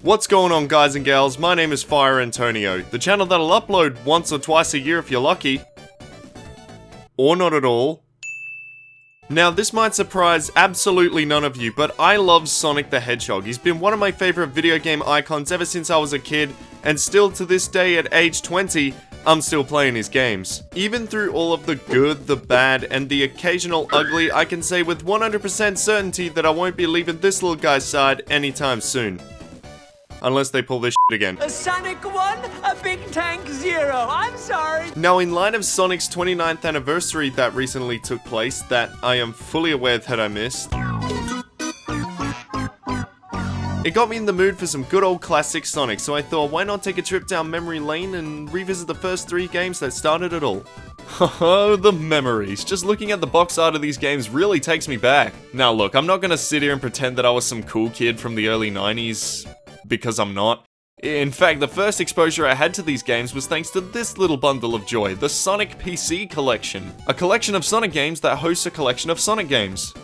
What's going on, guys and gals? My name is Fire Antonio, the channel that'll upload once or twice a year if you're lucky. Or not at all. Now, this might surprise absolutely none of you, but I love Sonic the Hedgehog. He's been one of my favorite video game icons ever since I was a kid, and still to this day at age 20, I'm still playing his games. Even through all of the good, the bad, and the occasional ugly, I can say with 100% certainty that I won't be leaving this little guy's side anytime soon. Unless they pull this shit again. A Sonic 1, a Big Tank 0. I'm sorry. Now, in light of Sonic's 29th anniversary that recently took place, that I am fully aware that I missed, it got me in the mood for some good old classic Sonic, so I thought, why not take a trip down memory lane and revisit the first 3 games that started it all? Oh, the memories. Just looking at the box art of these games really takes me back. Now look, I'm not gonna sit here and pretend that I was some cool kid from the early 90s, because I'm not. In fact, the first exposure I had to these games was thanks to this little bundle of joy, the Sonic PC Collection. A collection of Sonic games that hosts a collection of Sonic games.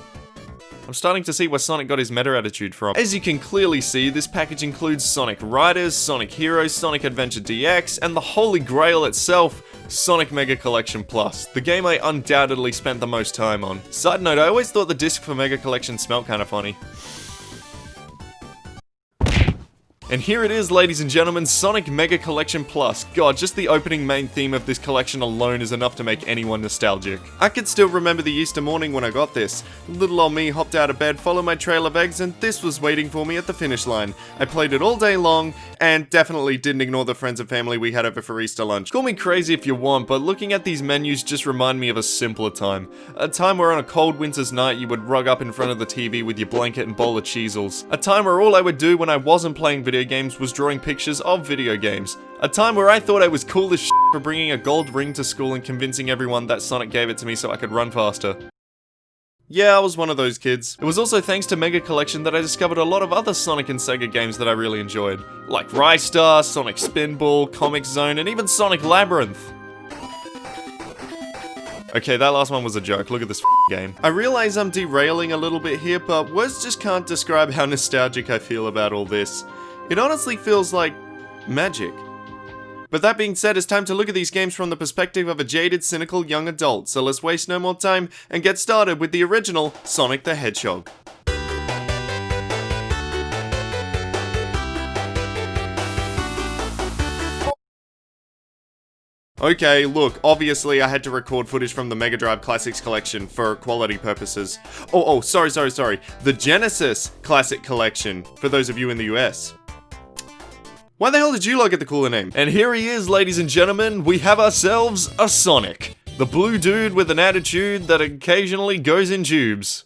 I'm starting to see where Sonic got his meta attitude from. As you can clearly see, this package includes Sonic Riders, Sonic Heroes, Sonic Adventure DX, and the holy grail itself, Sonic Mega Collection Plus, the game I undoubtedly spent the most time on. Side note, I always thought the disc for Mega Collection smelled kinda funny. And here it is, ladies and gentlemen, Sonic Mega Collection Plus. God, just the opening main theme of this collection alone is enough to make anyone nostalgic. I can still remember the Easter morning when I got this. Little old me hopped out of bed, followed my trail of eggs, and this was waiting for me at the finish line. I played it all day long, and definitely didn't ignore the friends and family we had over for Easter lunch. Call me crazy if you want, but looking at these menus just remind me of a simpler time. A time where on a cold winter's night you would rug up in front of the TV with your blanket and bowl of Cheezels. A time where all I would do when I wasn't playing video games was drawing pictures of video games. A time where I thought I was cool as shit for bringing a gold ring to school and convincing everyone that Sonic gave it to me so I could run faster. Yeah, I was one of those kids. It was also thanks to Mega Collection that I discovered a lot of other Sonic and Sega games that I really enjoyed. Like Rystar, Sonic Spinball, Comix Zone, and even Sonic Labyrinth. Okay, that last one was a joke. Look at this game. I realize I'm derailing a little bit here, but words just can't describe how nostalgic I feel about all this. It honestly feels like magic. But that being said, it's time to look at these games from the perspective of a jaded, cynical young adult, so let's waste no more time and get started with the original Sonic the Hedgehog. Okay, look, obviously I had to record footage from the Mega Drive Classics Collection for quality purposes. Sorry. The Genesis Classic Collection, for those of you in the US. Why the hell did you lot get the cooler name? And here he is, ladies and gentlemen, we have ourselves a Sonic. The blue dude with an attitude that occasionally goes in tubes.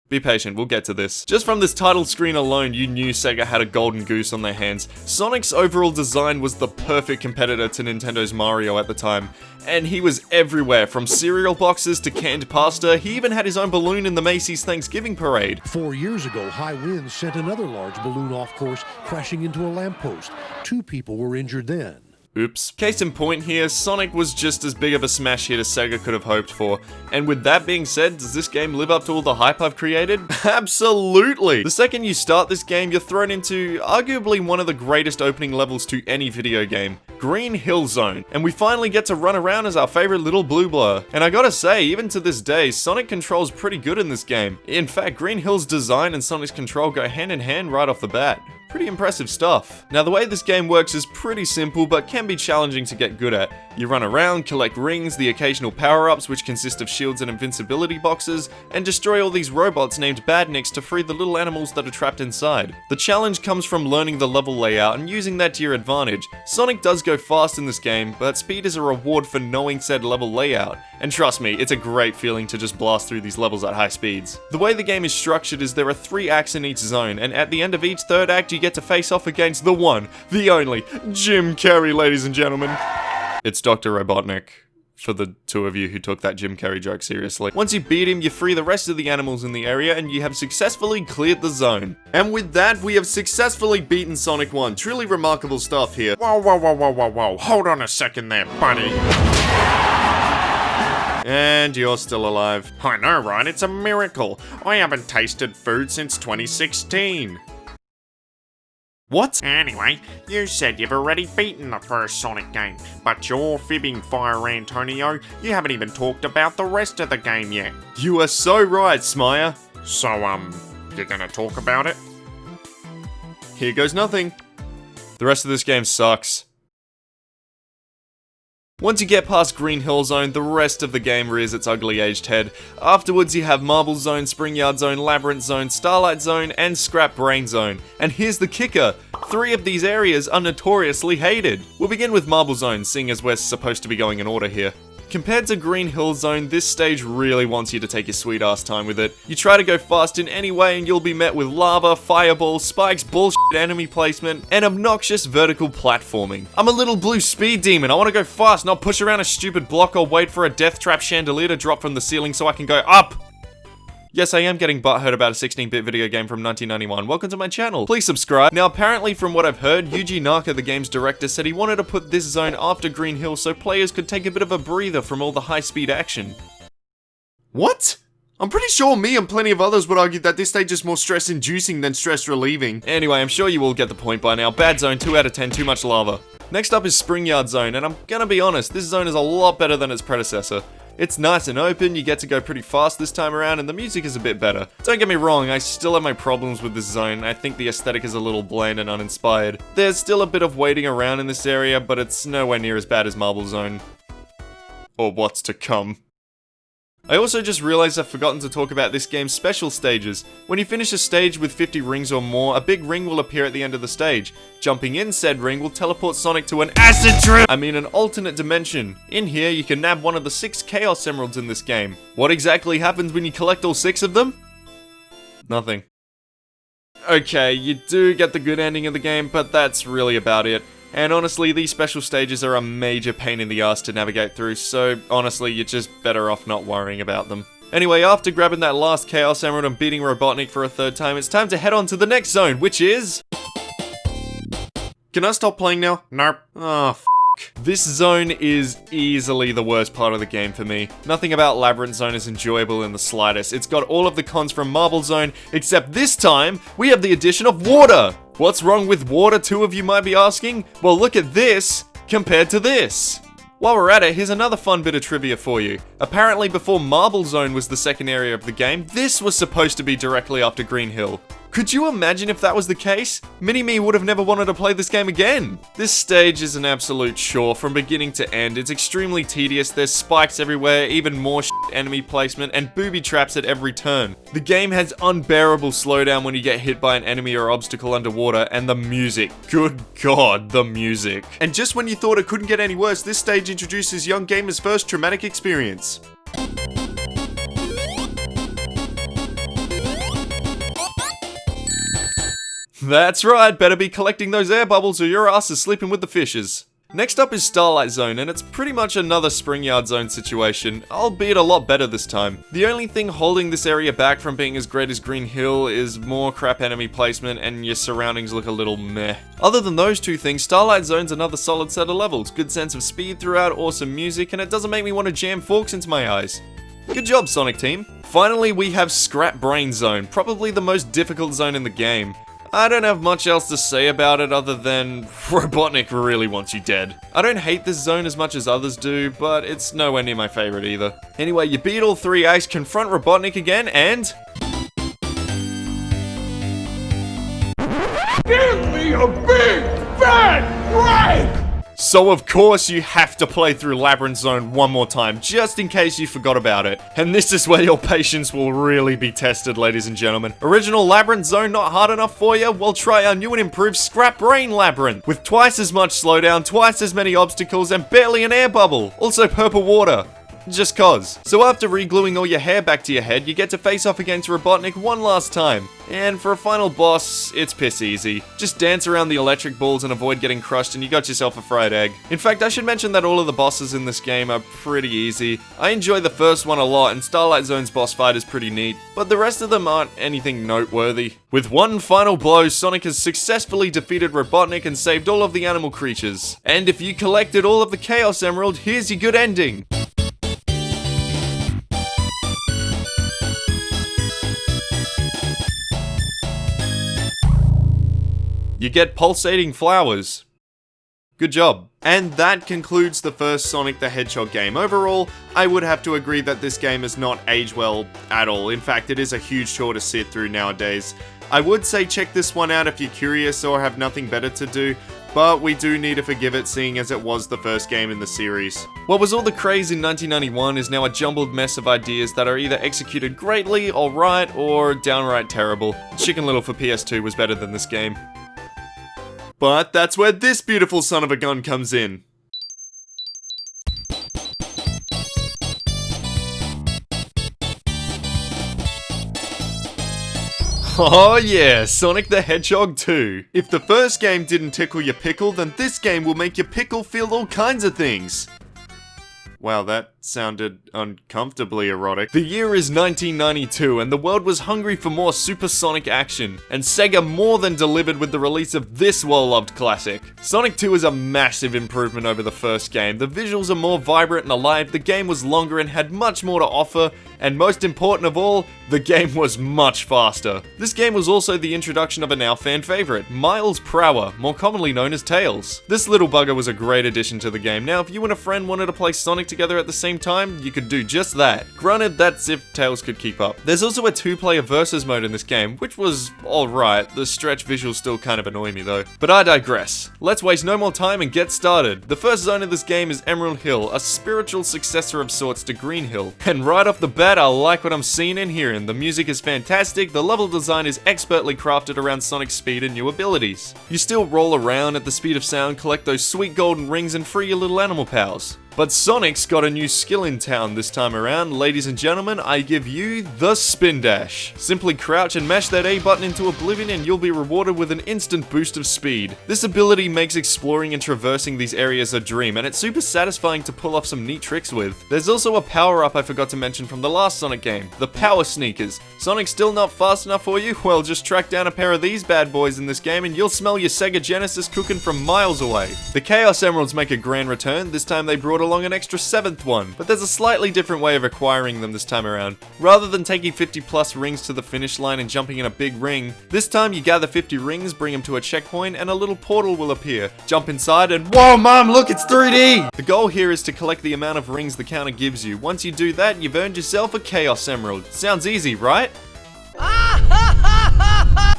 Be patient, we'll get to this. Just from this title screen alone, you knew Sega had a golden goose on their hands. Sonic's overall design was the perfect competitor to Nintendo's Mario at the time, and he was everywhere, from cereal boxes to canned pasta. He even had his own balloon in the Macy's Thanksgiving Parade. 4 years ago, high winds sent another large balloon off course, crashing into a lamppost. 2 people were injured then. Oops. Case in point here, Sonic was just as big of a smash hit as Sega could have hoped for. And with that being said, does this game live up to all the hype I've created? Absolutely! The second you start this game, you're thrown into arguably one of the greatest opening levels to any video game, Green Hill Zone. And we finally get to run around as our favorite little blue blur. And I gotta say, even to this day, Sonic controls pretty good in this game. In fact, Green Hill's design and Sonic's control go hand in hand right off the bat. Pretty impressive stuff. Now, the way this game works is pretty simple, but can be challenging to get good at. You run around, collect rings, the occasional power-ups, which consist of shields and invincibility boxes, and destroy all these robots named Badniks to free the little animals that are trapped inside. The challenge comes from learning the level layout and using that to your advantage. Sonic does go fast in this game, but speed is a reward for knowing said level layout. And trust me, it's a great feeling to just blast through these levels at high speeds. The way the game is structured is there are 3 acts in each zone, and at the end of each third act you get to face off against the one, the only, Jim Carrey, ladies and gentlemen. It's Dr. Robotnik, for the 2 of you who took that Jim Carrey joke seriously. Once you beat him, you free the rest of the animals in the area, and you have successfully cleared the zone. And with that, we have successfully beaten Sonic 1. Truly remarkable stuff here. Whoa. Hold on a second there, buddy. And you're still alive. I know, right? It's a miracle. I haven't tasted food since 2016. What? Anyway, you said you've already beaten the first Sonic game, but you're fibbing, Fire Antonio. You haven't even talked about the rest of the game yet. You are so right, Smire. So, you're gonna talk about it? Here goes nothing. The rest of this game sucks. Once you get past Green Hill Zone, the rest of the game rears its ugly aged head. Afterwards you have Marble Zone, Spring Yard Zone, Labyrinth Zone, Starlight Zone, and Scrap Brain Zone. And here's the kicker, 3 of these areas are notoriously hated. We'll begin with Marble Zone, seeing as we're supposed to be going in order here. Compared to Green Hill Zone, this stage really wants you to take your sweet ass time with it. You try to go fast in any way and you'll be met with lava, fireballs, spikes, bullshit enemy placement, and obnoxious vertical platforming. I'm a little blue speed demon, I want to go fast, not push around a stupid block or wait for a death trap chandelier to drop from the ceiling so I can go up! Yes, I am getting butthurt about a 16-bit video game from 1991. Welcome to my channel. Please subscribe. Now, apparently from what I've heard, Yuji Naka, the game's director, said he wanted to put this zone after Green Hill so players could take a bit of a breather from all the high-speed action. What? I'm pretty sure me and plenty of others would argue that this stage is more stress-inducing than stress-relieving. Anyway, I'm sure you all get the point by now. Bad zone, 2 out of 10, too much lava. Next up is Spring Yard Zone, and I'm gonna be honest, this zone is a lot better than its predecessor. It's nice and open, you get to go pretty fast this time around, and the music is a bit better. Don't get me wrong, I still have my problems with this zone. I think the aesthetic is a little bland and uninspired. There's still a bit of waiting around in this area, but it's nowhere near as bad as Marble Zone. Or what's to come. I also just realized I've forgotten to talk about this game's special stages. When you finish a stage with 50 rings or more, a big ring will appear at the end of the stage. Jumping in said ring will teleport Sonic to an acid trip! an alternate dimension. In here, you can nab one of the 6 Chaos Emeralds in this game. What exactly happens when you collect all 6 of them? Nothing. Okay, you do get the good ending of the game, but that's really about it. And honestly, these special stages are a major pain in the ass to navigate through, so honestly, you're just better off not worrying about them. Anyway, after grabbing that last Chaos Emerald and beating Robotnik for a 3rd time, it's time to head on to the next zone, which is... Can I stop playing now? Nope. Oh, f***. This zone is easily the worst part of the game for me. Nothing about Labyrinth Zone is enjoyable in the slightest. It's got all of the cons from Marble Zone, except this time, we have the addition of water! What's wrong with water, 2 of you might be asking? Well, look at this compared to this. While we're at it, here's another fun bit of trivia for you. Apparently before Marble Zone was the second area of the game, this was supposed to be directly after Green Hill. Could you imagine if that was the case? Mini-Me would have never wanted to play this game again. This stage is an absolute chore from beginning to end. It's extremely tedious, there's spikes everywhere, even more enemy placement, and booby traps at every turn. The game has unbearable slowdown when you get hit by an enemy or obstacle underwater, and the music. Good God, the music. And just when you thought it couldn't get any worse, this stage introduces young gamers' first traumatic experience. That's right, better be collecting those air bubbles or your ass is sleeping with the fishes. Next up is Starlight Zone, and it's pretty much another Spring Yard Zone situation, albeit a lot better this time. The only thing holding this area back from being as great as Green Hill is more crap enemy placement and your surroundings look a little meh. Other than those 2 things, Starlight Zone's another solid set of levels, good sense of speed throughout, awesome music, and it doesn't make me want to jam forks into my eyes. Good job, Sonic Team. Finally, we have Scrap Brain Zone, probably the most difficult zone in the game. I don't have much else to say about it other than Robotnik really wants you dead. I don't hate this zone as much as others do, but it's nowhere near my favorite either. Anyway, you beat all 3 acts, confront Robotnik again, and... Give me a big fat break! So of course you have to play through Labyrinth Zone one more time, just in case you forgot about it. And this is where your patience will really be tested, ladies and gentlemen. Original Labyrinth Zone not hard enough for you? Well, try our new and improved Scrap Brain Labyrinth, with twice as much slowdown, twice as many obstacles, and barely an air bubble. Also purple water. Just cause. So after re-gluing all your hair back to your head, you get to face off against Robotnik one last time. And for a final boss, it's piss easy. Just dance around the electric balls and avoid getting crushed and you got yourself a fried egg. In fact, I should mention that all of the bosses in this game are pretty easy. I enjoy the first one a lot and Starlight Zone's boss fight is pretty neat, but the rest of them aren't anything noteworthy. With one final blow, Sonic has successfully defeated Robotnik and saved all of the animal creatures. And if you collected all of the Chaos Emerald, here's your good ending. You get pulsating flowers. Good job. And that concludes the first Sonic the Hedgehog game. Overall, I would have to agree that this game has not aged well at all. In fact, it is a huge chore to sit through nowadays. I would say check this one out if you're curious or have nothing better to do, but we do need to forgive it seeing as it was the first game in the series. What was all the craze in 1991 is now a jumbled mess of ideas that are either executed greatly, alright, or downright terrible. Chicken Little for PS2 was better than this game. But that's where this beautiful son of a gun comes in. Oh yeah, Sonic the Hedgehog 2. If the first game didn't tickle your pickle, then this game will make your pickle feel all kinds of things. Wow, that sounded uncomfortably erotic. The year is 1992 and the world was hungry for more supersonic action, and Sega more than delivered with the release of this well-loved classic. Sonic 2 is a massive improvement over the first game. The visuals are more vibrant and alive, the game was longer and had much more to offer, and most important of all, the game was much faster. This game was also the introduction of a now fan favorite, Miles Prower, more commonly known as Tails. This little bugger was a great addition to the game. Now, if you and a friend wanted to play Sonic together at the same time, you could do just that. Granted, that's if Tails could keep up. There's also a 2-player versus mode in this game, which was alright. The stretch visuals still kind of annoy me though. But I digress. Let's waste no more time and get started. The first zone of this game is Emerald Hill, a spiritual successor of sorts to Green Hill. And right off the bat, I like what I'm seeing and hearing. The music is fantastic, the level design is expertly crafted around Sonic's speed and new abilities. You still roll around at the speed of sound, collect those sweet golden rings, and free your little animal pals. But Sonic's got a new skill in town this time around. Ladies and gentlemen, I give you the Spin Dash. Simply crouch and mash that A button into oblivion and you'll be rewarded with an instant boost of speed. This ability makes exploring and traversing these areas a dream, and it's super satisfying to pull off some neat tricks with. There's also a power-up I forgot to mention from the last Sonic game, the Power Sneakers. Sonic's still not fast enough for you? Well, just track down a pair of these bad boys in this game and you'll smell your Sega Genesis cooking from miles away. The Chaos Emeralds make a grand return. This time they brought along an extra 7th one, but there's a slightly different way of acquiring them this time around. Rather than taking 50 plus rings to the finish line and jumping in a big ring, this time you gather 50 rings, bring them to a checkpoint, and a little portal will appear. Jump inside and whoa mom, look, it's 3D! The goal here is to collect the amount of rings the counter gives you. Once you do that, you've earned yourself a Chaos Emerald. Sounds easy, right?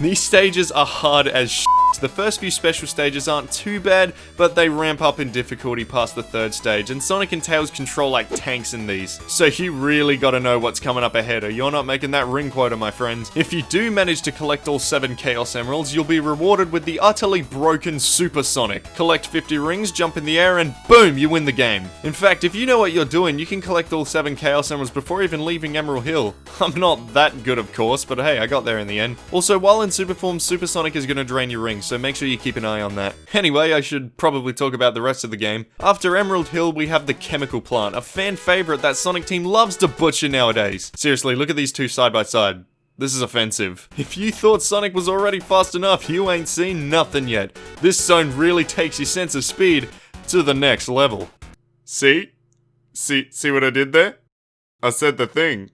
These stages are hard as shit. The first few special stages aren't too bad, but they ramp up in difficulty past the 3rd stage, and Sonic and Tails control like tanks in these. So you really gotta know what's coming up ahead, or you're not making that ring quota, my friend. If you do manage to collect all 7 Chaos Emeralds, you'll be rewarded with the utterly broken Super Sonic. Collect 50 rings, jump in the air, and boom, you win the game. In fact, if you know what you're doing, you can collect all 7 Chaos Emeralds before even leaving Emerald Hill. I'm not that good, of course, but hey, I got there in the end. Also, while in Super Form, Super Sonic is gonna drain your rings, so make sure you keep an eye on that. Anyway, I should probably talk about the rest of the game. After Emerald Hill, we have the Chemical Plant, a fan favorite that Sonic Team loves to butcher nowadays. Seriously, look at these two side by side. This is offensive. If you thought Sonic was already fast enough, you ain't seen nothing yet. This zone really takes your sense of speed to the next level. See? See what I did there? I said the thing.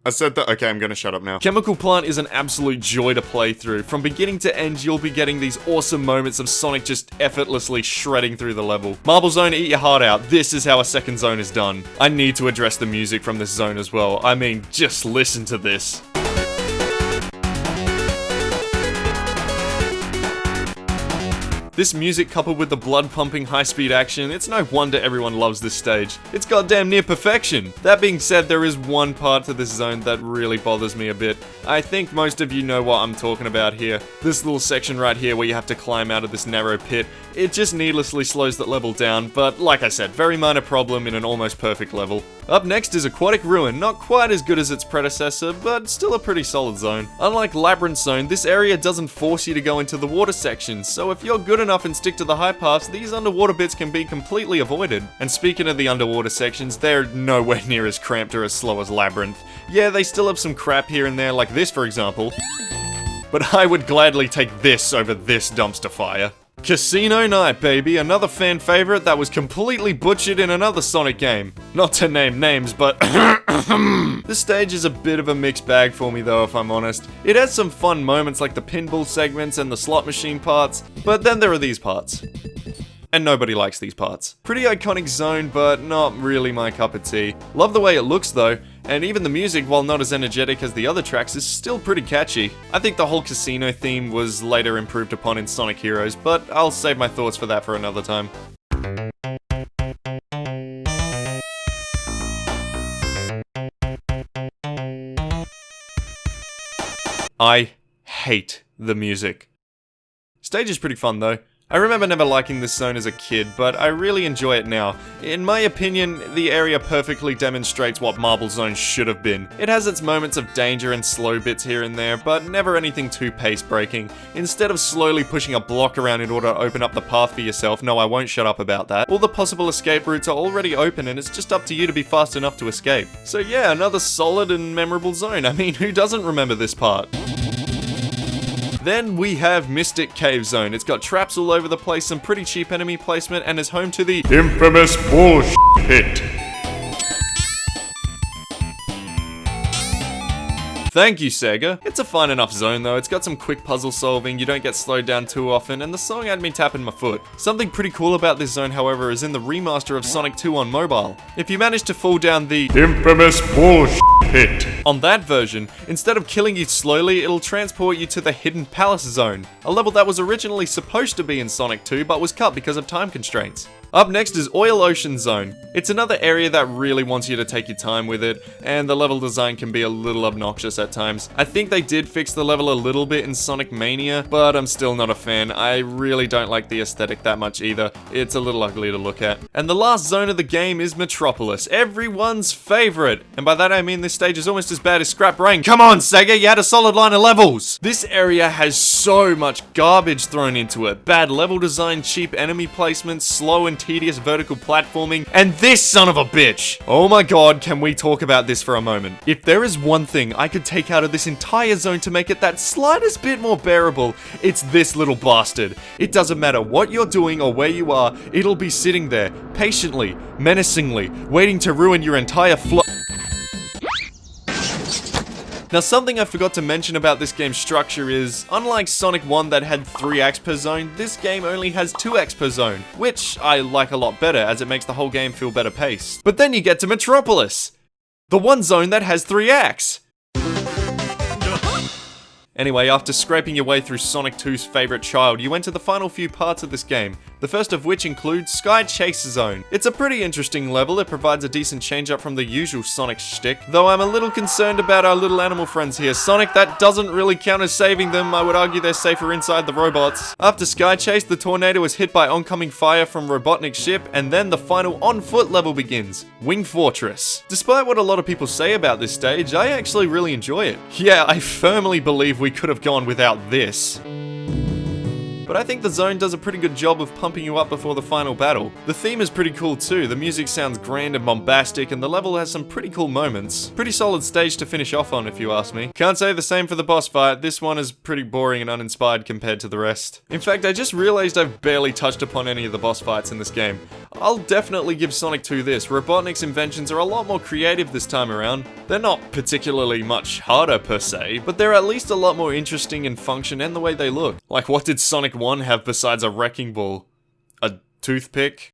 I said that. Okay, I'm gonna shut up now. Chemical Plant is an absolute joy to play through. From beginning to end, you'll be getting these awesome moments of Sonic just effortlessly shredding through the level. Marble Zone, eat your heart out. This is how a second zone is done. I need to address the music from this zone as well. I mean, just listen to this. This music coupled with the blood-pumping high-speed action, it's no wonder everyone loves this stage. It's goddamn near perfection. That being said, there is one part to this zone that really bothers me a bit. I think most of you know what I'm talking about here. This little section right here where you have to climb out of this narrow pit. It just needlessly slows that level down, but like I said, very minor problem in an almost perfect level. Up next is Aquatic Ruin, not quite as good as its predecessor, but still a pretty solid zone. Unlike Labyrinth Zone, this area doesn't force you to go into the water sections, so if you're good enough and stick to the high paths, these underwater bits can be completely avoided. And speaking of the underwater sections, they're nowhere near as cramped or as slow as Labyrinth. Yeah, they still have some crap here and there, like this for example, but I would gladly take this over this dumpster fire. Casino Night, baby, another fan favorite that was completely butchered in another Sonic game. Not to name names, but this stage is a bit of a mixed bag for me though, if I'm honest. It has some fun moments like the pinball segments and the slot machine parts, but then there are these parts. And nobody likes these parts. Pretty iconic zone, but not really my cup of tea. Love the way it looks though, and even the music, while not as energetic as the other tracks, is still pretty catchy. I think the whole casino theme was later improved upon in Sonic Heroes, but I'll save my thoughts for that for another time. I hate the music. Stage is pretty fun though. I remember never liking this zone as a kid, but I really enjoy it now. In my opinion, the area perfectly demonstrates what Marble Zone should have been. It has its moments of danger and slow bits here and there, but never anything too pace-breaking. Instead of slowly pushing a block around in order to open up the path for yourself, no, I won't shut up about that. All the possible escape routes are already open and it's just up to you to be fast enough to escape. So yeah, another solid and memorable zone. I mean, who doesn't remember this part? Then we have Mystic Cave Zone. It's got traps all over the place, some pretty cheap enemy placement, and is home to the Infamous bullshit pit. Thank you, Sega. It's a fine enough zone though, it's got some quick puzzle solving, you don't get slowed down too often, and the song had me tapping my foot. Something pretty cool about this zone, however, is in the remaster of Sonic 2 on mobile. If you manage to fall down the Infamous bullshit pit. on that version, instead of killing you slowly, it'll transport you to the Hidden Palace Zone, a level that was originally supposed to be in Sonic 2 but was cut because of time constraints. Up next is Oil Ocean Zone. It's another area that really wants you to take your time with it, and the level design can be a little obnoxious at times. I think they did fix the level a little bit in Sonic Mania, but I'm still not a fan. I really don't like the aesthetic that much either. It's a little ugly to look at. And the last zone of the game is Metropolis, everyone's favorite. And by that I mean this stage is almost as bad as Scrap Brain. Come on, Sega, you had a solid line of levels! This area has so much garbage thrown into it. Bad level design, cheap enemy placement, slow and tedious vertical platforming, and this son of a bitch! Oh my god, can we talk about this for a moment? If there is one thing I could take out of this entire zone to make it that slightest bit more bearable, it's this little bastard. It doesn't matter what you're doing or where you are, it'll be sitting there, patiently, menacingly, waiting to ruin your entire flow. Now, something I forgot to mention about this game's structure is, unlike Sonic 1 that had 3 acts per zone, this game only has 2 acts per zone, which I like a lot better as it makes the whole game feel better paced. But then you get to Metropolis! The one zone that has 3 acts! Anyway, after scraping your way through Sonic 2's favourite child, you enter the final few parts of this game, the first of which includes Sky Chase Zone. It's a pretty interesting level, it provides a decent change up from the usual Sonic shtick, though I'm a little concerned about our little animal friends here. Sonic, that doesn't really count as saving them, I would argue they're safer inside the robots. After Sky Chase, the tornado is hit by oncoming fire from Robotnik's ship, and then the final on-foot level begins, Wing Fortress. Despite what a lot of people say about this stage, I actually really enjoy it. Yeah, I firmly believe we could have gone without this. But I think the zone does a pretty good job of pumping you up before the final battle. The theme is pretty cool too, the music sounds grand and bombastic, and the level has some pretty cool moments. Pretty solid stage to finish off on if you ask me. Can't say the same for the boss fight, this one is pretty boring and uninspired compared to the rest. In fact, I just realized I've barely touched upon any of the boss fights in this game. I'll definitely give Sonic 2 this, Robotnik's inventions are a lot more creative this time around. They're not particularly much harder per se, but they're at least a lot more interesting in function and the way they look. Like, what did Sonic 1 have besides a wrecking ball? A toothpick?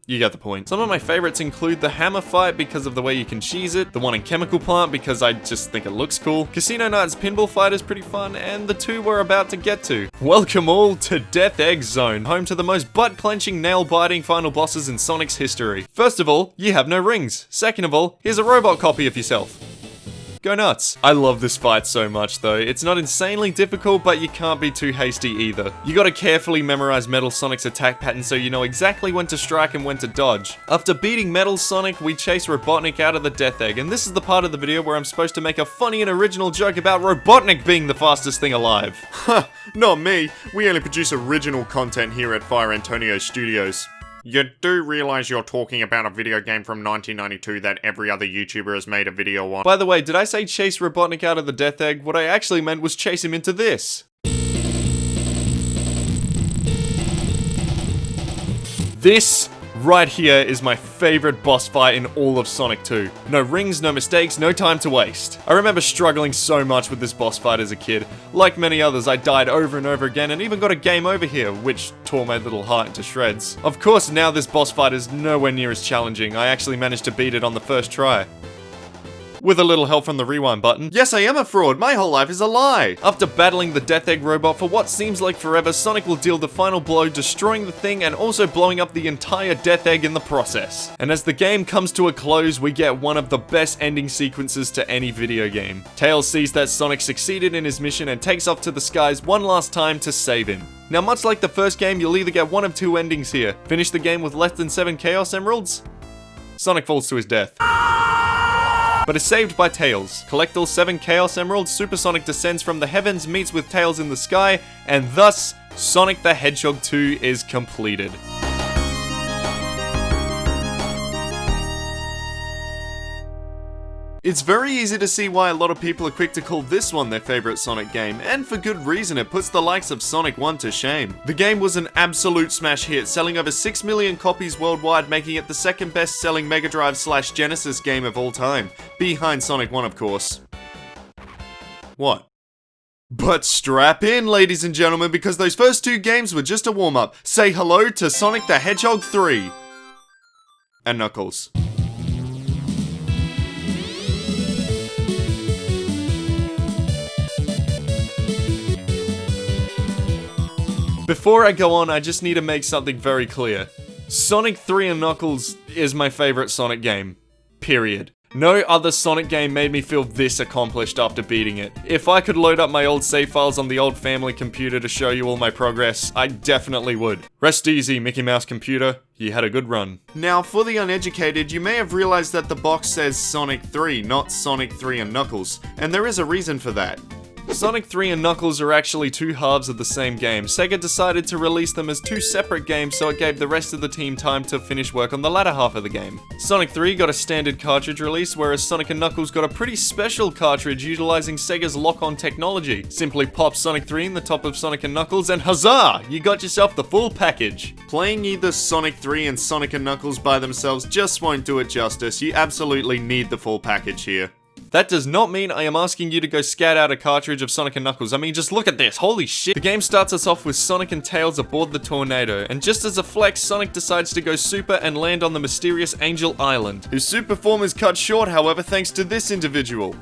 You get the point. Some of my favorites include the hammer fight because of the way you can cheese it, the one in Chemical Plant because I just think it looks cool, Casino Night's pinball fight is pretty fun, and the 2 we're about to get to. Welcome all to Death Egg Zone, home to the most butt-clenching, nail-biting final bosses in Sonic's history. First of all, you have no rings. Second of all, here's a robot copy of yourself. Go nuts. I love this fight so much though. It's not insanely difficult, but you can't be too hasty either. You gotta carefully memorize Metal Sonic's attack pattern so you know exactly when to strike and when to dodge. After beating Metal Sonic, we chase Robotnik out of the Death Egg, and this is the part of the video where I'm supposed to make a funny and original joke about Robotnik being the fastest thing alive. Huh, not me. We only produce original content here at Fire Antonio Studios. You do realise you're talking about a video game from 1992 that every other YouTuber has made a video on. By the way, did I say chase Robotnik out of the Death Egg? What I actually meant was chase him into this. This right here is my favorite boss fight in all of Sonic 2. No rings, no mistakes, no time to waste. I remember struggling so much with this boss fight as a kid. Like many others, I died over and over again and even got a game over here, which tore my little heart into shreds. Of course, now this boss fight is nowhere near as challenging. I actually managed to beat it on the first try. With a little help from the rewind button. Yes, I am a fraud. My whole life is a lie. After battling the Death Egg robot for what seems like forever, Sonic will deal the final blow, destroying the thing and also blowing up the entire Death Egg in the process. And as the game comes to a close, we get one of the best ending sequences to any video game. Tails sees that Sonic succeeded in his mission and takes off to the skies one last time to save him. Now, much like the first game, you'll either get one of two endings here. Finish the game with less than 7 Chaos Emeralds, Sonic falls to his death, but is saved by Tails. Collect all 7 Chaos Emeralds, Super Sonic descends from the heavens, meets with Tails in the sky, and thus, Sonic the Hedgehog 2 is completed. It's very easy to see why a lot of people are quick to call this one their favorite Sonic game, and for good reason. It puts the likes of Sonic 1 to shame. The game was an absolute smash hit, selling over 6 million copies worldwide, making it the second best selling Mega Drive/Genesis game of all time, behind Sonic 1 of course. What? But strap in, ladies and gentlemen, because those first 2 games were just a warm-up. Say hello to Sonic the Hedgehog 3. And Knuckles. Before I go on, I just need to make something very clear. Sonic 3 and Knuckles is my favorite Sonic game. Period. No other Sonic game made me feel this accomplished after beating it. If I could load up my old save files on the old family computer to show you all my progress, I definitely would. Rest easy, Mickey Mouse computer. You had a good run. Now, for the uneducated, you may have realized that the box says Sonic 3, not Sonic 3 and Knuckles, and there is a reason for that. Sonic 3 and Knuckles are actually 2 halves of the same game. Sega decided to release them as 2 separate games, so it gave the rest of the team time to finish work on the latter half of the game. Sonic 3 got a standard cartridge release, whereas Sonic and Knuckles got a pretty special cartridge utilizing Sega's lock-on technology. Simply pop Sonic 3 in the top of Sonic and Knuckles and huzzah! You got yourself the full package. Playing either Sonic 3 and Sonic and Knuckles by themselves just won't do it justice. You absolutely need the full package here. That does not mean I am asking you to go scout out a cartridge of Sonic and Knuckles. I mean, just look at this. Holy shit. The game starts us off with Sonic and Tails aboard the Tornado, and just as a flex, Sonic decides to go super and land on the mysterious Angel Island. His super form is cut short, however, thanks to this individual.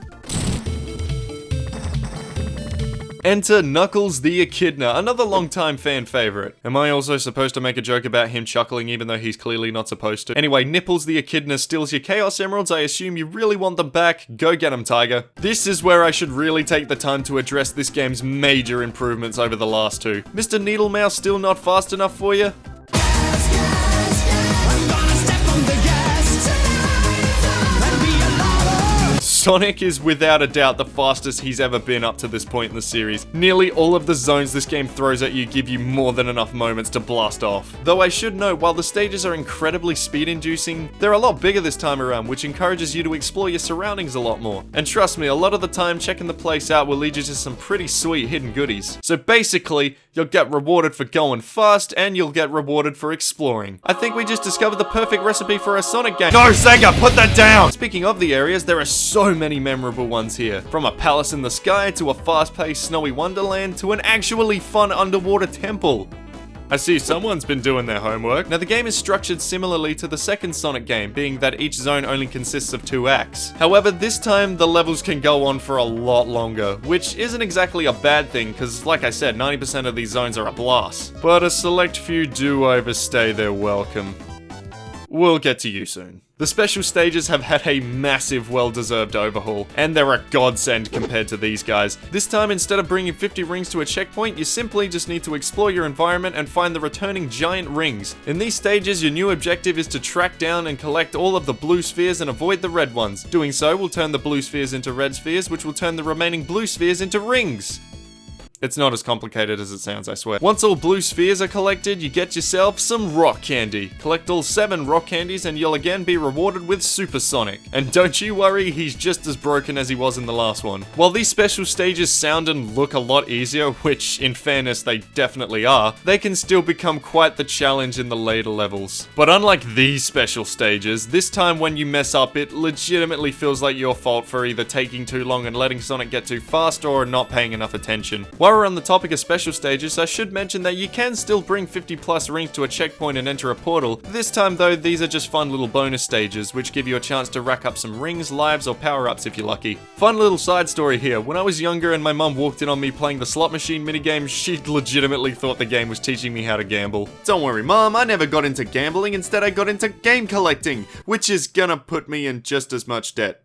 Enter Knuckles the Echidna, another longtime fan favorite. Am I also supposed to make a joke about him chuckling even though he's clearly not supposed to? Anyway, Nipples the Echidna steals your Chaos Emeralds. I assume you really want them back. Go get them, Tiger. This is where I should really take the time to address this game's major improvements over the last 2. Mr. Needle Mouse still not fast enough for you? Sonic is without a doubt the fastest he's ever been up to this point in the series. Nearly all of the zones this game throws at you give you more than enough moments to blast off. Though I should note, while the stages are incredibly speed-inducing, they're a lot bigger this time around, which encourages you to explore your surroundings a lot more. And trust me, a lot of the time checking the place out will lead you to some pretty sweet hidden goodies. So basically, you'll get rewarded for going fast, and you'll get rewarded for exploring. I think we just discovered the perfect recipe for a Sonic game. No, Sega, put that down! Speaking of the areas, there are so many memorable ones here. From a palace in the sky, to a fast-paced snowy wonderland, to an actually fun underwater temple. I see someone's been doing their homework. Now the game is structured similarly to the second Sonic game, being that each zone only consists of 2 acts. However, this time the levels can go on for a lot longer, which isn't exactly a bad thing, because like I said, 90% of these zones are a blast. But a select few do overstay their welcome. We'll get to you soon. The special stages have had a massive, well-deserved overhaul, and they're a godsend compared to these guys. This time, instead of bringing 50 rings to a checkpoint, you simply just need to explore your environment and find the returning giant rings. In these stages, your new objective is to track down and collect all of the blue spheres and avoid the red ones. Doing so will turn the blue spheres into red spheres, which will turn the remaining blue spheres into rings. It's not as complicated as it sounds, I swear. Once all blue spheres are collected, you get yourself some rock candy. Collect all 7 rock candies and you'll again be rewarded with Super Sonic. And don't you worry, he's just as broken as he was in the last one. While these special stages sound and look a lot easier, which in fairness they definitely are, they can still become quite the challenge in the later levels. But unlike these special stages, this time when you mess up, it legitimately feels like your fault for either taking too long and letting Sonic get too fast or not paying enough attention. While we're on the topic of special stages, I should mention that you can still bring 50 plus rings to a checkpoint and enter a portal. This time though, these are just fun little bonus stages, which give you a chance to rack up some rings, lives, or power-ups if you're lucky. Fun little side story here, when I was younger and my mum walked in on me playing the slot machine minigame, she legitimately thought the game was teaching me how to gamble. Don't worry, Mom, I never got into gambling, instead I got into game collecting, which is gonna put me in just as much debt.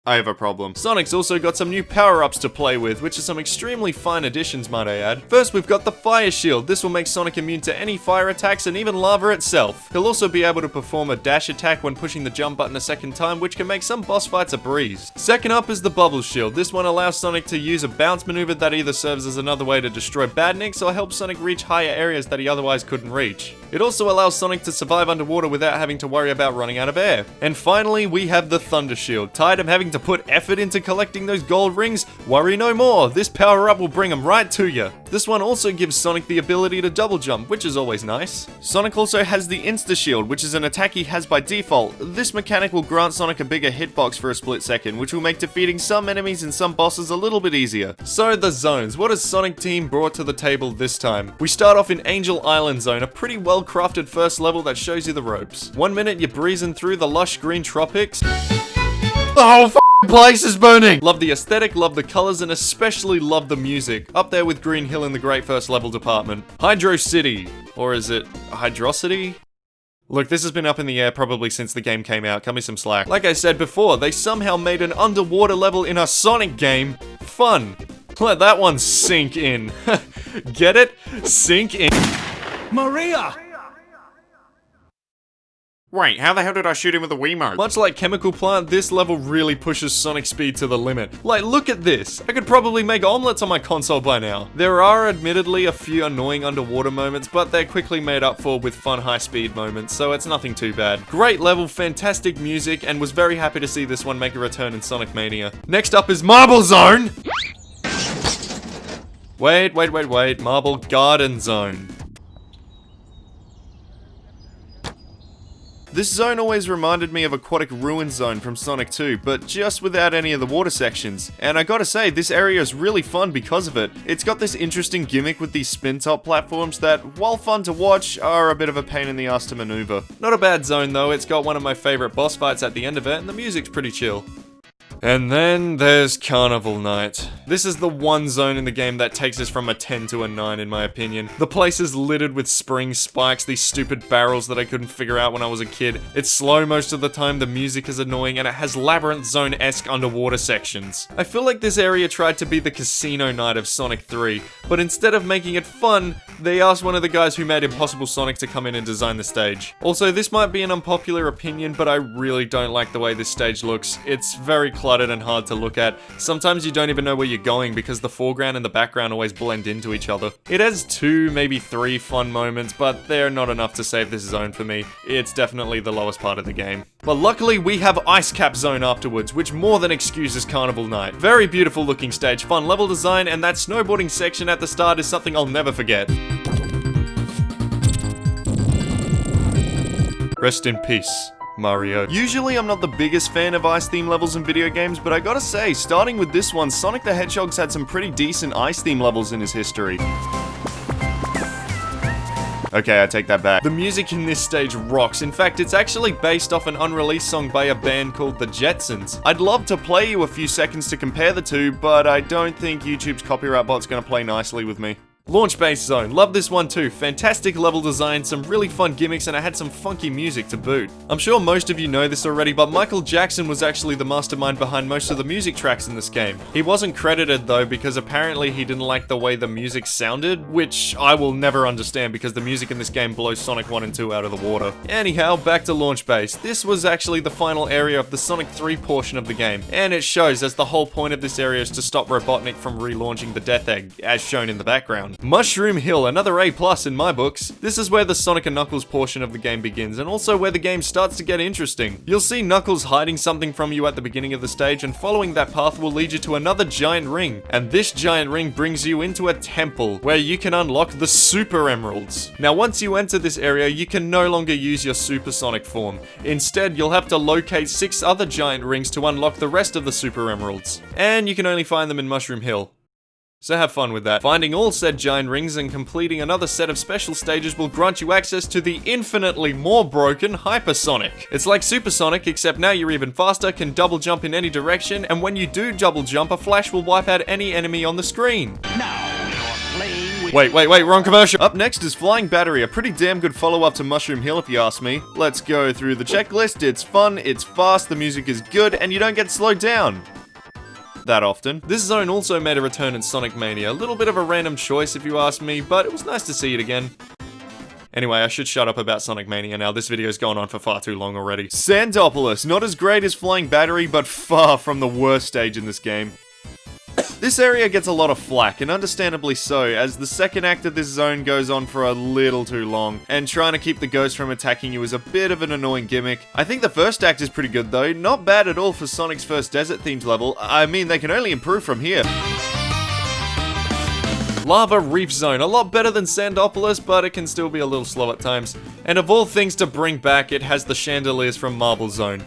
I have a problem. Sonic's also got some new power-ups to play with, which are some extremely fine additions, might I add. First, we've got the Fire Shield. This will make Sonic immune to any fire attacks and even lava itself. He'll also be able to perform a dash attack when pushing the jump button a second time, which can make some boss fights a breeze. Second up is the Bubble Shield. This one allows Sonic to use a bounce maneuver that either serves as another way to destroy badniks or helps Sonic reach higher areas that he otherwise couldn't reach. It also allows Sonic to survive underwater without having to worry about running out of air. And finally, we have the Thunder Shield. Tired of having to put effort into collecting those gold rings? Worry no more, this power-up will bring them right to you. This one also gives Sonic the ability to double jump, which is always nice. Sonic also has the Insta Shield, which is an attack he has by default. This mechanic will grant Sonic a bigger hitbox for a split second, which will make defeating some enemies and some bosses a little bit easier. So the zones, what has Sonic Team brought to the table this time? We start off in Angel Island Zone, a pretty well crafted first level that shows you the ropes. 1 minute you're breezing through the lush green tropics. The whole place is burning! Love the aesthetic, love the colors, and especially love the music. Up there with Green Hill in the great first level department. Hydro City. Or is it Hydrocity? Look, this has been up in the air probably since the game came out, cut me some slack. Like I said before, they somehow made an underwater level in a Sonic game fun. Let that one sink in. Get it? Sink in. Maria! Wait, how the hell did I shoot him with a Wiimote? Much like Chemical Plant, this level really pushes Sonic speed to the limit. Like, look at this. I could probably make omelets on my console by now. There are admittedly a few annoying underwater moments, but they're quickly made up for with fun high-speed moments, so it's nothing too bad. Great level, fantastic music, and was very happy to see this one make a return in Sonic Mania. Next up is Marble Zone! Wait, Marble Garden Zone. This zone always reminded me of Aquatic Ruin Zone from Sonic 2, but just without any of the water sections. And I gotta say, this area is really fun because of it. It's got this interesting gimmick with these spin-top platforms that, while fun to watch, are a bit of a pain in the ass to maneuver. Not a bad zone though, it's got one of my favorite boss fights at the end of it, and the music's pretty chill. And then there's Carnival Night. This is the one zone in the game that takes us from a 10 to a 9 in my opinion. The place is littered with spring spikes, these stupid barrels that I couldn't figure out when I was a kid. It's slow most of the time, the music is annoying, and it has Labyrinth Zone-esque underwater sections. I feel like this area tried to be the casino night of Sonic 3, but instead of making it fun, they asked one of the guys who made Impossible Sonic to come in and design the stage. Also, this might be an unpopular opinion, but I really don't like the way this stage looks. It's very cluttered and hard to look at. Sometimes you don't even know where you're going because the foreground and the background always blend into each other. It has 2, maybe 3 fun moments, but they're not enough to save this zone for me. It's definitely the lowest part of the game. But luckily we have Ice Cap Zone afterwards, which more than excuses Carnival Night. Very beautiful looking stage, fun level design, and that snowboarding section at the start is something I'll never forget. Rest in peace, Mario. Usually I'm not the biggest fan of ice theme levels in video games, but I gotta say, starting with this one, Sonic the Hedgehog's had some pretty decent ice theme levels in his history. Okay, I take that back. The music in this stage rocks. In fact, it's actually based off an unreleased song by a band called The Jetsons. I'd love to play you a few seconds to compare the two, but I don't think YouTube's copyright bot's gonna play nicely with me. Launch Base Zone, love this one too. Fantastic level design, some really fun gimmicks, and it had some funky music to boot. I'm sure most of you know this already, but Michael Jackson was actually the mastermind behind most of the music tracks in this game. He wasn't credited though, because apparently he didn't like the way the music sounded, which I will never understand because the music in this game blows Sonic 1 and 2 out of the water. Anyhow, back to Launch Base. This was actually the final area of the Sonic 3 portion of the game, and it shows as the whole point of this area is to stop Robotnik from relaunching the Death Egg, as shown in the background. Mushroom Hill, another A+ in my books. This is where the Sonic and Knuckles portion of the game begins, and also where the game starts to get interesting. You'll see Knuckles hiding something from you at the beginning of the stage, and following that path will lead you to another giant ring, and this giant ring brings you into a temple, where you can unlock the Super Emeralds. Now once you enter this area, you can no longer use your Super Sonic form. Instead, you'll have to locate 6 other giant rings to unlock the rest of the Super Emeralds, and you can only find them in Mushroom Hill. So have fun with that. Finding all said giant rings and completing another set of special stages will grant you access to the infinitely more broken Hyper Sonic. It's like Super Sonic, except now you're even faster, can double jump in any direction, and when you do double jump, a flash will wipe out any enemy on the screen. Wait, wrong commercial. Up next is Flying Battery, a pretty damn good follow-up to Mushroom Hill if you ask me. Let's go through the checklist. It's fun, it's fast, the music is good, and you don't get slowed down that often. This zone also made a return in Sonic Mania. A little bit of a random choice if you ask me, but it was nice to see it again. Anyway, I should shut up about Sonic Mania now, this video's gone on for far too long already. Sandopolis, not as great as Flying Battery, but far from the worst stage in this game. This area gets a lot of flack, and understandably so, as the second act of this zone goes on for a little too long, and trying to keep the ghosts from attacking you is a bit of an annoying gimmick. I think the first act is pretty good though, not bad at all for Sonic's first desert-themed level. I mean, they can only improve from here. Lava Reef Zone, a lot better than Sandopolis, but it can still be a little slow at times. And of all things to bring back, it has the chandeliers from Marble Zone.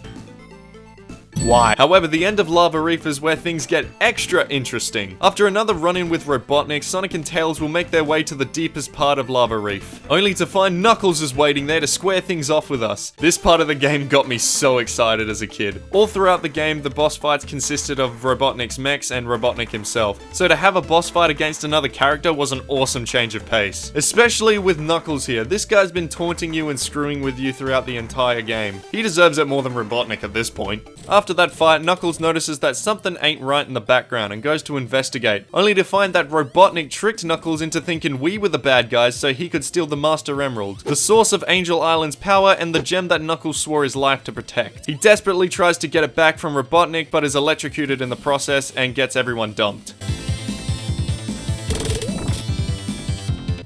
Why? However, the end of Lava Reef is where things get extra interesting. After another run-in with Robotnik, Sonic and Tails will make their way to the deepest part of Lava Reef, only to find Knuckles is waiting there to square things off with us. This part of the game got me so excited as a kid. All throughout the game, the boss fights consisted of Robotnik's mechs and Robotnik himself, so to have a boss fight against another character was an awesome change of pace. Especially with Knuckles here, this guy's been taunting you and screwing with you throughout the entire game. He deserves it more than Robotnik at this point. After that fight, Knuckles notices that something ain't right in the background and goes to investigate, only to find that Robotnik tricked Knuckles into thinking we were the bad guys so he could steal the Master Emerald, the source of Angel Island's power and the gem that Knuckles swore his life to protect. He desperately tries to get it back from Robotnik, but is electrocuted in the process and gets everyone dumped.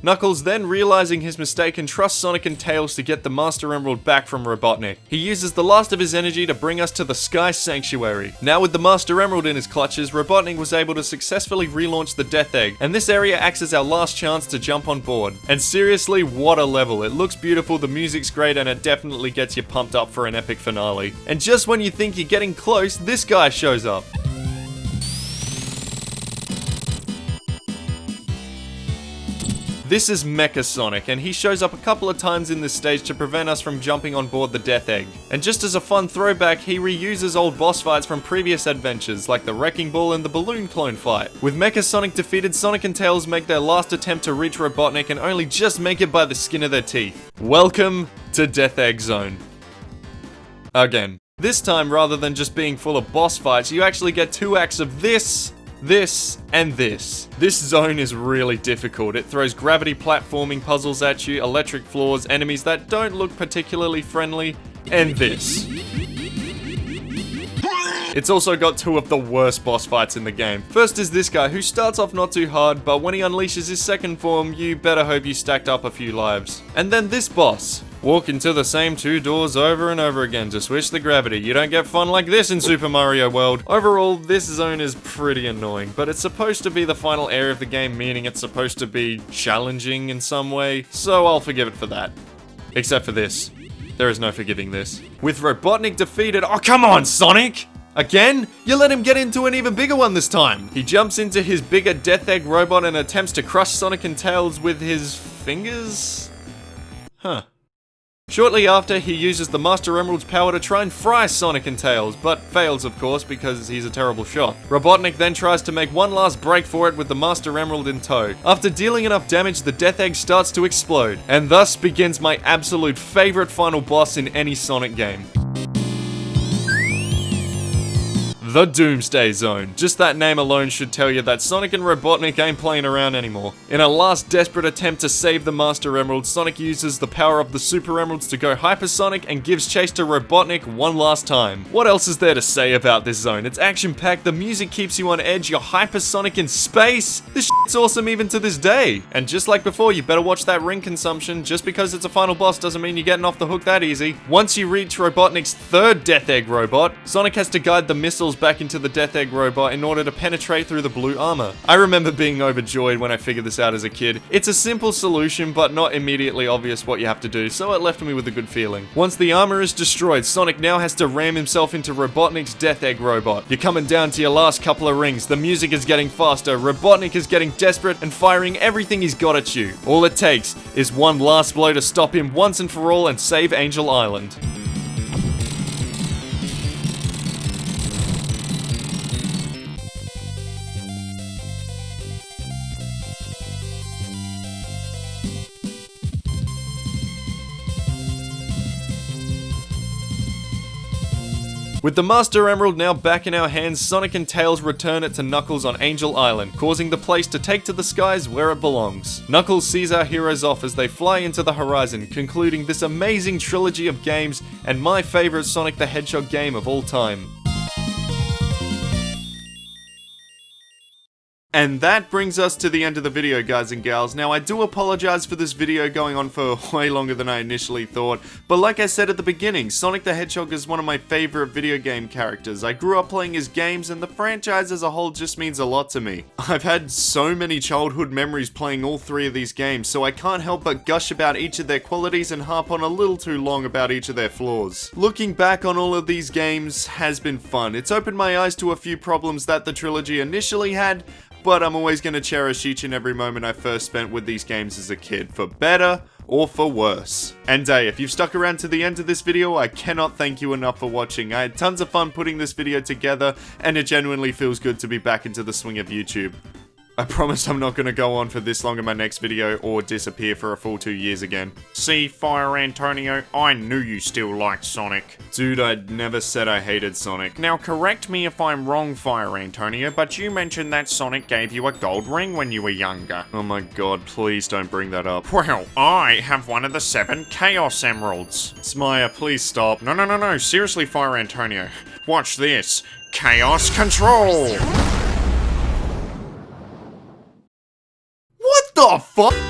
Knuckles, then realizing his mistake, entrusts Sonic and Tails to get the Master Emerald back from Robotnik. He uses the last of his energy to bring us to the Sky Sanctuary. Now with the Master Emerald in his clutches, Robotnik was able to successfully relaunch the Death Egg, and this area acts as our last chance to jump on board. And seriously, what a level. It looks beautiful, the music's great, and it definitely gets you pumped up for an epic finale. And just when you think you're getting close, this guy shows up. This is Mecha Sonic, and he shows up a couple of times in this stage to prevent us from jumping on board the Death Egg. And just as a fun throwback, he reuses old boss fights from previous adventures, like the Wrecking Ball and the Balloon Clone fight. With Mecha Sonic defeated, Sonic and Tails make their last attempt to reach Robotnik and only just make it by the skin of their teeth. Welcome to Death Egg Zone. Again. This time, rather than just being full of boss fights, you actually get 2 acts of this, and this. This zone is really difficult. It throws gravity platforming puzzles at you, electric floors, enemies that don't look particularly friendly, and this. It's also got 2 of the worst boss fights in the game. First is this guy, who starts off not too hard, but when he unleashes his second form, you better hope you stacked up a few lives. And then this boss. Walk into the same 2 doors over and over again to switch the gravity. You don't get fun like this in Super Mario World. Overall, this zone is pretty annoying, but it's supposed to be the final area of the game, meaning it's supposed to be challenging in some way, so I'll forgive it for that. Except for this. There is no forgiving this. With Robotnik defeated— oh, come on, Sonic! Again? You let him get into an even bigger one this time. He jumps into his bigger Death Egg robot and attempts to crush Sonic and Tails with his fingers? Huh. Shortly after, he uses the Master Emerald's power to try and fry Sonic and Tails, but fails of course because he's a terrible shot. Robotnik then tries to make one last break for it with the Master Emerald in tow. After dealing enough damage, the Death Egg starts to explode, and thus begins my absolute favorite final boss in any Sonic game. The Doomsday Zone. Just that name alone should tell you that Sonic and Robotnik ain't playing around anymore. In a last desperate attempt to save the Master Emerald, Sonic uses the power of the Super Emeralds to go hypersonic and gives chase to Robotnik one last time. What else is there to say about this zone? It's action-packed, the music keeps you on edge, you're hypersonic in space. This shit's awesome even to this day. And just like before, you better watch that ring consumption. Just because it's a final boss doesn't mean you're getting off the hook that easy. Once you reach Robotnik's third Death Egg robot, Sonic has to guide the missiles back into the Death Egg robot in order to penetrate through the blue armor. I remember being overjoyed when I figured this out as a kid. It's a simple solution, but not immediately obvious what you have to do, so it left me with a good feeling. Once the armor is destroyed, Sonic now has to ram himself into Robotnik's Death Egg robot. You're coming down to your last couple of rings, the music is getting faster, Robotnik is getting desperate and firing everything he's got at you. All it takes is one last blow to stop him once and for all and save Angel Island. With the Master Emerald now back in our hands, Sonic and Tails return it to Knuckles on Angel Island, causing the place to take to the skies where it belongs. Knuckles sees our heroes off as they fly into the horizon, concluding this amazing trilogy of games and my favorite Sonic the Hedgehog game of all time. And that brings us to the end of the video, guys and gals. Now, I do apologize for this video going on for way longer than I initially thought, but like I said at the beginning, Sonic the Hedgehog is one of my favorite video game characters. I grew up playing his games, and the franchise as a whole just means a lot to me. I've had so many childhood memories playing all three of these games, so I can't help but gush about each of their qualities and harp on a little too long about each of their flaws. Looking back on all of these games has been fun. It's opened my eyes to a few problems that the trilogy initially had, but I'm always going to cherish each and every moment I first spent with these games as a kid, for better or for worse. And hey, if you've stuck around to the end of this video, I cannot thank you enough for watching. I had tons of fun putting this video together, and it genuinely feels good to be back into the swing of YouTube. I promise I'm not going to go on for this long in my next video or disappear for a full 2 years again. See, Fire Antonio, I knew you still liked Sonic. Dude, I'd never said I hated Sonic. Now correct me if I'm wrong, Fire Antonio, but you mentioned that Sonic gave you a gold ring when you were younger. Oh my god, please don't bring that up. Well, I have one of the 7 Chaos Emeralds. Smire, please stop. No, seriously, Fire Antonio. Watch this. Chaos Control! What the fuck?